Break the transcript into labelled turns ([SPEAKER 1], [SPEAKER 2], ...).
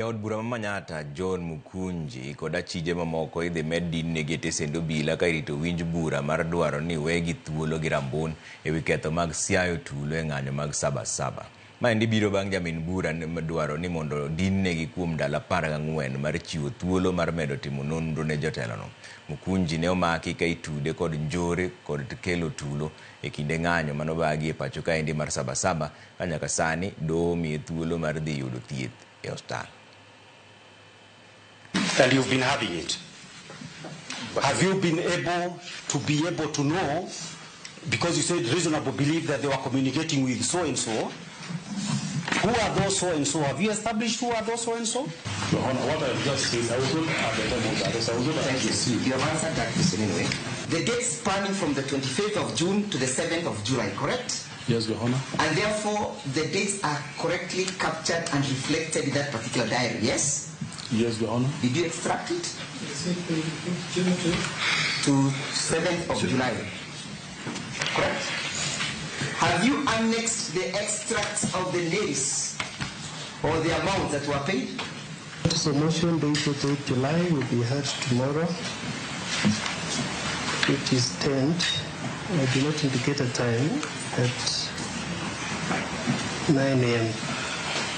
[SPEAKER 1] Jaod bura Manyatta John Mukunji kod achije mamoko idhi med dinnegi tesendo bila ka irito winj bura mar dwaro ni wegi thuolo gi rambun ewi ketho mag siayo tulo e ng'anyo mag sabasaba. Maendi biro bang' jamin bura dwaro ni mondo dinnegi kuom ndalo 14 mar chiwo thuolo mar medo timo nonro ne jotelono. Mukunji ne omaki ka itude kod njore kod kelo tulo e kinde ng'anyo manobagi e pacho kaendi mar sabasaba ka nyaka sani doho miye thuolo mar dhi yudo thieth e osiptal.
[SPEAKER 2] And you've been having it. Have you been able to know, because you said reasonable belief that they were communicating with so-and-so, who are those so-and-so? Have you established who are those so-and-so?
[SPEAKER 3] Your Honor, what I just said, I was not at the time of the arrest. I was not at
[SPEAKER 4] Thank you. You have answered that question anyway. The dates spanning from the 25th of June to the 7th of July, correct?
[SPEAKER 3] Yes, Your Honor.
[SPEAKER 4] And therefore, the dates are correctly captured and reflected in that particular diary, yes?
[SPEAKER 3] Yes, Your Honor.
[SPEAKER 4] Did you extract it? To 7th of July. Correct? Have you annexed the extracts of the names or the amounts that were paid?
[SPEAKER 5] So motion date of 8 July will be heard tomorrow, which is 10th. I do not indicate a time at 9 a.m.